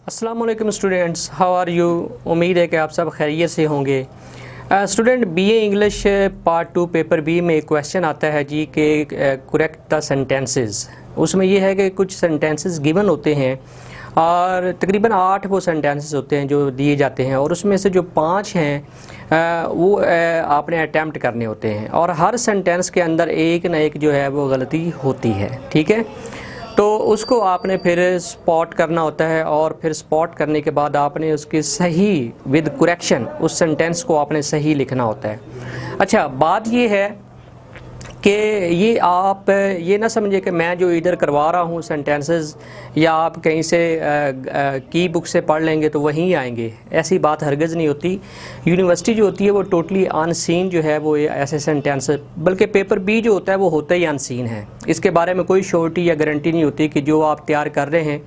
अस्सलाम वालेकुम students, how are you. उम्मीद है कि आप सब खैरियत से होंगे। Student BA English part 2 paper B में एक क्वेश्चन आता है जी कि करेक्ट द सेंटेंसेस। उसमें ये है कि कुछ सेंटेंसेस गिवन होते हैं और तकरीबन 8 वो सेंटेंसेस होते हैं जो दिए जाते हैं और उसमें से जो 5 हैं वो आपने अटैम्प्ट करने होते हैं और हर सेंटेंस के अंदर एक ना एक जो है वो गलती होती है, ठीक है। तो उसको आपने फिर स्पॉट करना होता है और फिर स्पॉट करने के बाद आपने उसकी सही विद करेक्शन उस सेंटेंस को आपने सही लिखना होता है। अच्छा, बात ये है कि ये आप ये ना समझे कि मैं जो इधर करवा रहा हूँ सेंटेंसेस या आप कहीं से की बुक से पढ़ लेंगे तो वहीं आएंगे, ऐसी बात हरगिज़ नहीं होती। यूनिवर्सिटी जो होती है वो टोटली अनसीन जो है वो ऐसे सेंटेंस, बल्कि पेपर बी जो होता है वो होता ही अनसीन है। इसके बारे में कोई श्योरिटी या गारंटी नहीं होती कि जो आप तैयार कर रहे हैं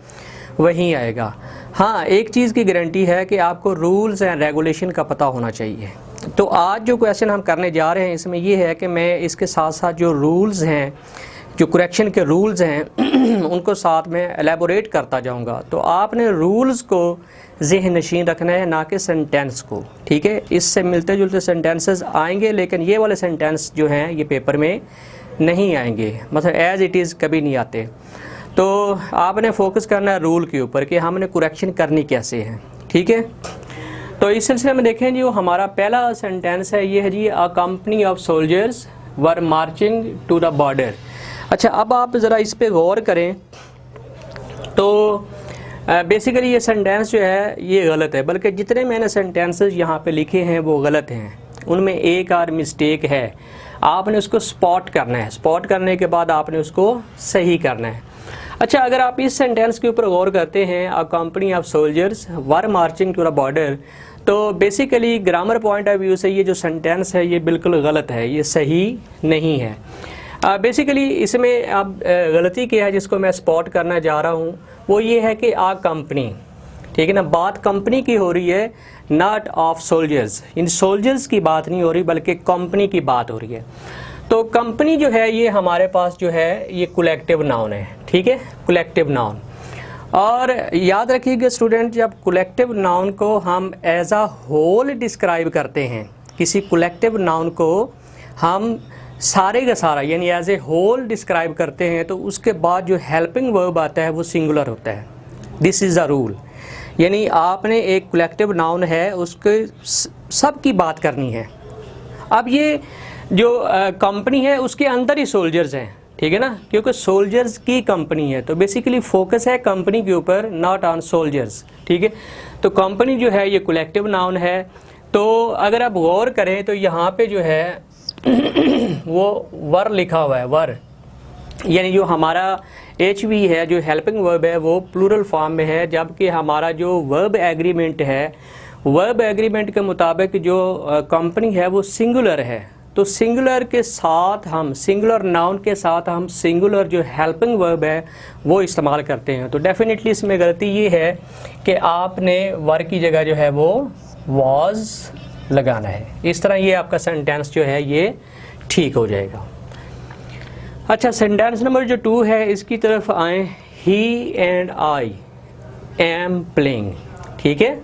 वहीं आएगा। हाँ, एक चीज़ की गारंटी है कि आपको रूल्स एंड रेगुलेशन का पता होना चाहिए। तो आज जो क्वेश्चन हम करने जा रहे हैं इसमें ये है कि मैं इसके साथ साथ जो रूल्स हैं, जो करेक्शन के रूल्स हैं उनको साथ में एलेबोरेट करता जाऊंगा। तो आपने रूल्स को ज़हन नशीन रखना है, ना कि सेंटेंस को, ठीक है। इससे मिलते जुलते सेंटेंसेस आएंगे लेकिन ये वाले सेंटेंस जो हैं ये पेपर में नहीं आएंगे, मतलब एज़ इट इज़ कभी नहीं आते। तो आपने फोकस करना है रूल के ऊपर कि हमने करेक्शन करनी कैसे है, ठीक है। तो इस सिलसिले में देखें जी, वो हमारा पहला सेंटेंस है, ये है ji, a company of soldiers were marching to the border. अच्छा, अब आप ज़रा इस पे गौर करें तो बेसिकली ये सेंटेंस जो है ये गलत है, बल्कि जितने मैंने सेंटेंसेस यहाँ पे लिखे हैं वो गलत हैं, उनमें एक आर मिस्टेक है। आपने उसको स्पॉट करना है, स्पॉट करने के बाद आपने उसको सही करना है। अच्छा, अगर आप इस सेंटेंस के ऊपर गौर करते हैं, a company of soldiers were marching to the border, तो basically grammar point of view से ये जो सेंटेंस है ये बिल्कुल गलत है, ये सही नहीं है। बेसिकली इसमें अब गलती क्या है जिसको मैं स्पॉट करना जा रहा हूँ वो ये है कि आ कंपनी, ठीक है ना, बात कंपनी की हो रही है, not of soldiers. In soldiers की बात नहीं हो रही बल्कि कंपनी की बात हो रही है। तो कंपनी जो है ये हमारे पास जो है ये कलेक्टिव नाउन है, ठीक है, कलेक्टिव नाउन। और याद रखिएगा स्टूडेंट, जब कलेक्टिव नाउन को हम एज अ होल डिस्क्राइब करते हैं, किसी कलेक्टिव नाउन को हम सारे का सारा यानी एज ए होल डिस्क्राइब करते हैं तो उसके बाद जो हेल्पिंग वर्ब आता है वो सिंगुलर होता है। दिस इज़ अ रूल, यानी आपने एक कलेक्टिव नाउन है उसके सब की बात करनी है। अब ये जो कंपनी है उसके अंदर ही सोल्जर्स हैं, ठीक है ना, क्योंकि सोल्जर्स की कंपनी है तो बेसिकली फोकस है कंपनी के ऊपर, नॉट ऑन सोल्जर्स, ठीक है। तो कंपनी जो है ये कलेक्टिव नाउन है। तो अगर आप गौर करें तो यहाँ पे जो है वो वर लिखा हुआ है, वर, यानी जो हमारा HV है जो हेल्पिंग वर्ब है वो प्लूरल फॉर्म में है, जबकि हमारा जो वर्ब एग्रीमेंट है, वर्ब एग्रीमेंट के मुताबिक जो कंपनी है वो सिंगुलर है। तो सिंगुलर के साथ हम, सिंगुलर नाउन के साथ हम सिंगुलर जो हेल्पिंग वर्ब है वो इस्तेमाल करते हैं। तो डेफिनेटली इसमें गलती ये है कि आपने वर की जगह जो है वो वाज लगाना है। इस तरह ये आपका सेंटेंस जो है ये ठीक हो जाएगा। अच्छा, सेंटेंस नंबर जो 2 है इसकी तरफ आए, ही एंड आई एम प्लेइंग, ठीक है।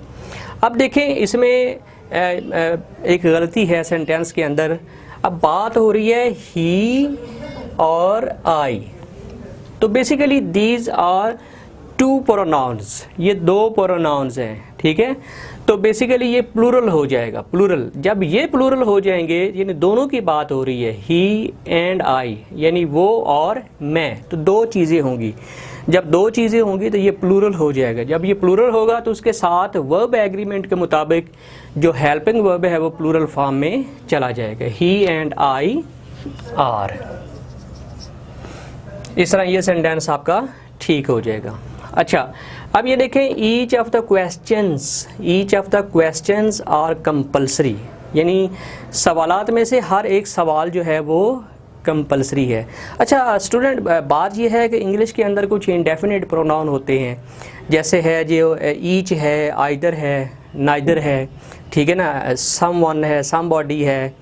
अब देखें इसमें एक गलती है सेंटेंस के अंदर। अब बात हो रही है ही और आई, तो बेसिकली दीज आर 2 प्रोनाउंस, ये 2 प्रोनाउंस हैं, ठीक है। तो बेसिकली ये प्लूरल हो जाएगा, प्लूरल। जब ये प्लूरल हो जाएंगे यानी दोनों की बात हो रही है, ही एंड आई यानी वो और मैं, तो 2 चीज़ें होंगी। जब 2 चीज़ें होंगी तो ये प्लूरल हो जाएगा। जब ये प्लूरल होगा तो उसके साथ वर्ब एग्रीमेंट के मुताबिक जो हेल्पिंग वर्ब है वो प्लूरल फॉर्म में चला जाएगा, ही एंड आई आर। इस तरह ये सेंटेंस आपका ठीक हो जाएगा। अच्छा, अब ये देखें, each of the questions are compulsory, यानी सवालात में से हर एक सवाल जो है वो कंपल्सरी है। अच्छा स्टूडेंट, बात ये है कि इंग्लिश के अंदर कुछ इंडेफिनिट प्रोनाउन होते हैं, जैसे है जो ईच है, आइदर है, नाइदर है, ठीक है ना, समवन है, समबॉडी है,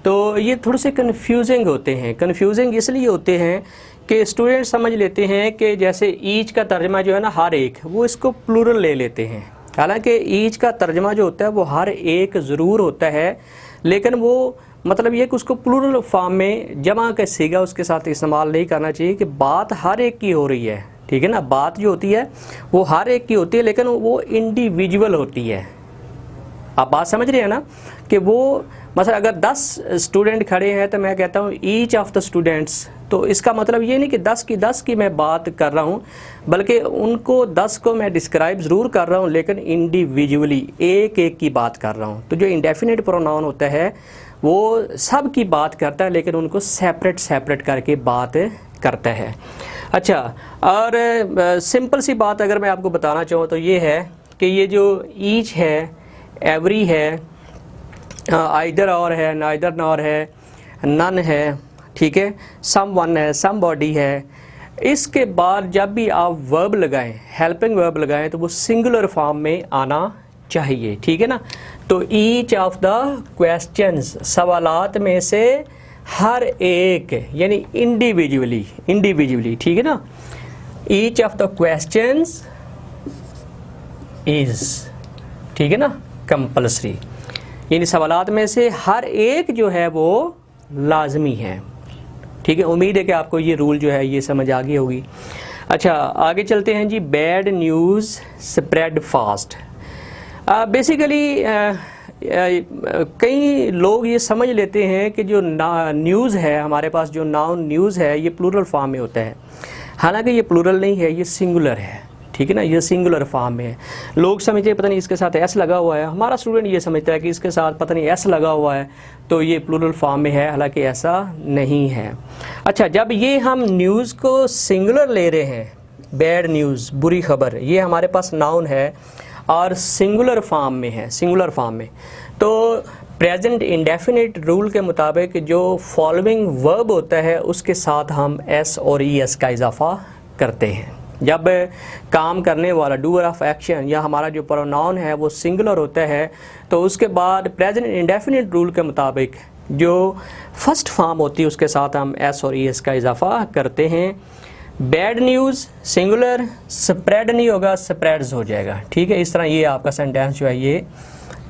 तो ये थोड़े से कन्फ्यूजिंग होते हैं। कन्फ्यूजिंग इसलिए होते हैं कि स्टूडेंट समझ लेते हैं कि जैसे ईच का तर्जमा जो है ना हर एक, वो इसको प्लूरल ले लेते हैं। हालांकि ईच का तर्जमा जो होता है वो हर एक ज़रूर होता है, लेकिन वो मतलब ये कि उसको प्लूरल फॉर्म में जमा का सीगा उसके साथ इस्तेमाल नहीं करना चाहिए कि बात हर एक की हो रही है, ठीक है ना। बात जो होती है वो हर एक की होती है, लेकिन वो इंडिविजुअल होती है। आप बात समझ रहे हैं ना कि वो मतलब अगर 10 स्टूडेंट खड़े हैं तो मैं कहता हूँ ईच ऑफ द स्टूडेंट्स, तो इसका मतलब ये नहीं कि 10 की मैं बात कर रहा हूँ, बल्कि उनको 10 को मैं डिस्क्राइब ज़रूर कर रहा हूँ, लेकिन इंडिविजुअली एक एक की बात कर रहा हूँ। तो जो इंडेफिनिट प्रोनाउन होता है वो सब की बात करता है, लेकिन उनको सेपरेट करके बात करता है। अच्छा, और सिंपल सी बात अगर मैं आपको बताना चाहूँ तो ये है कि ये जो ईच है, एवरी है, आइदर और है, नाइदर नॉर है, नन है, ठीक है, सम वन है, सम बॉडी है, इसके बाद जब भी आप वर्ब लगाएं, हेल्पिंग वर्ब लगाएं, तो वो सिंगुलर फॉर्म में आना चाहिए, ठीक है ना। तो ईच ऑफ द क्वेश्चंस, सवालात में से हर एक, यानी इंडिविजुअली, ठीक है ना। Each of the questions is, ठीक है ना, कंपल्सरी, यानी सवालात में से हर एक जो है वो लाजमी है, ठीक है। उम्मीद है कि आपको ये रूल जो है ये समझ आ गई होगी। अच्छा, आगे चलते हैं ji. Bad news spread fast. Basically कई लोग ये समझ लेते हैं कि जो न्यूज़ है हमारे पास, जो नाउन न्यूज़ है, ये प्लूरल फॉर्म में होता है। हालांकि ये प्लूरल नहीं है, ये सिंगुलर है, ठीक है ना, ये सिंगुलर फॉर्म में है। लोग समझते हैं पता नहीं इसके साथ एस लगा हुआ है, हमारा स्टूडेंट ये समझता है कि इसके साथ पता नहीं एस लगा हुआ है तो ये प्लूरल फॉर्म में है, हालांकि ऐसा नहीं है। अच्छा, जब ये हम न्यूज़ को सिंगुलर ले रहे हैं, बैड न्यूज़, बुरी खबर, ये हमारे पास नाउन है और सिंगुलर फॉर्म में है, सिंगुलर फॉर्म में, तो प्रेजेंट इंडेफिनिट रूल के मुताबिक जो फॉलोइंग वर्ब होता है उसके साथ हम एस और ई एस का इजाफा करते हैं। जब काम करने वाला डूअर ऑफ एक्शन या हमारा जो प्रोनाउन है वो सिंगुलर होता है, तो उसके बाद प्रेजेंट इंडेफिनिट रूल के मुताबिक जो फर्स्ट फॉर्म होती है उसके साथ हम एस और ई एस का इजाफा करते हैं। बैड न्यूज़ सिंगुलर, स्प्रेड नहीं होगा, स्प्रेड्स हो जाएगा, ठीक है। इस तरह ये आपका सेंटेंस जो है ये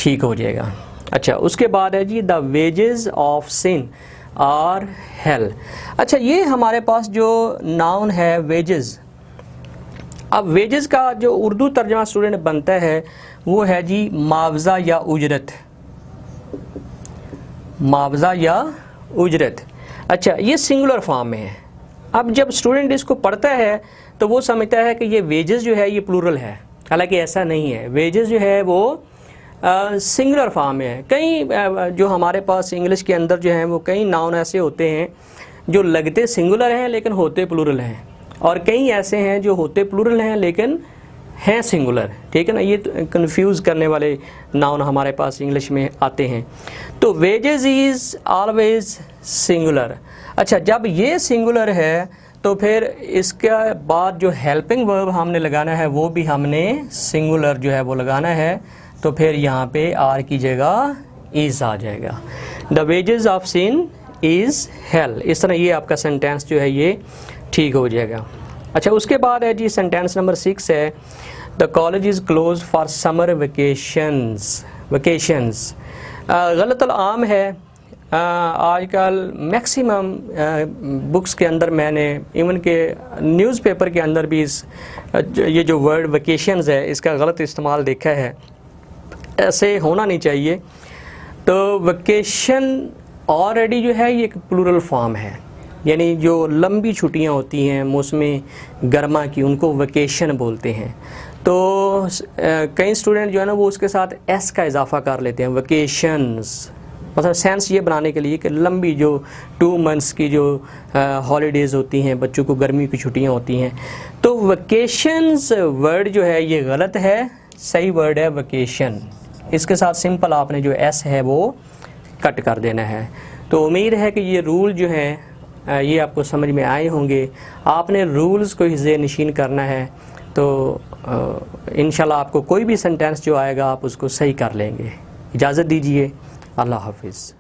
ठीक हो जाएगा। अच्छा, उसके बाद है ji the wages of sin are hell. अच्छा, ये हमारे पास जो नाउन है वेजेस, अब वेजेस का जो उर्दू तर्जमा स्टूडेंट बनता है वो है जी मुआवजा या उजरत, मुआवजा या उजरत। अच्छा, ये सिंगुलर फॉर्म में है। अब जब स्टूडेंट इसको पढ़ता है तो वो समझता है कि ये वेजेस जो है ये प्लूरल है, हालांकि ऐसा नहीं है। वेजेस जो है वो सिंगुलर फॉर्म में है। कई जो हमारे पास इंग्लिश के अंदर जो है वो कई नाउन ऐसे होते हैं जो लगते सिंगुलर हैं लेकिन होते प्लूरल हैं, और कई ऐसे हैं जो होते प्लूरल हैं लेकिन हैं सिंगुलर, ठीक है ना। ये कंफ्यूज करने वाले नाउन हमारे पास इंग्लिश में आते हैं। तो वेजेस इज़ ऑलवेज सिंगुलर। अच्छा, जब ये सिंगुलर है तो फिर इसके बाद जो हेल्पिंग वर्ब हमने लगाना है वो भी हमने सिंगुलर जो है वो लगाना है, तो फिर यहाँ पे आर की जगह इज़ आ जाएगा। The wages of sin is hell. इस तरह ये आपका सेंटेंस जो है ये ठीक हो जाएगा। अच्छा, उसके बाद है जी सेंटेंस नंबर 6 है the college is close for summer vacations. गलत आम है। आजकल मैक्सिमम बुक्स के अंदर, मैंने इवन के न्यूज़पेपर के अंदर भी ये जो वर्ड वेकेशंस है इसका गलत इस्तेमाल देखा है। ऐसे होना नहीं चाहिए। तो वेकेशन ऑलरेडी जो है ये एक प्लूरल फॉर्म है, यानी जो लंबी छुट्टियां होती हैं मौसम गर्मा की उनको वेकेशन बोलते हैं। तो कई स्टूडेंट जो है ना वो उसके साथ एस का इजाफा कर लेते हैं, वेकेशंस, मतलब सेंस ये बनाने के लिए कि लंबी जो 2 मंथ्स की जो हॉलीडेज़ होती हैं, बच्चों को गर्मी की छुट्टियां होती हैं। तो वेकेशंस वर्ड जो है ये गलत है, सही वर्ड है वेकेशन। इसके साथ सिंपल आपने जो एस है वो कट कर देना है। तो उम्मीद है कि ये रूल जो है ये आपको समझ में आए होंगे। आपने रूल्स को हिज़्ज़े नशीन करना है, तो इंशाल्लाह आपको कोई भी सेंटेंस जो आएगा आप उसको सही कर लेंगे। इजाज़त दीजिए, अल्लाह हाफिज़।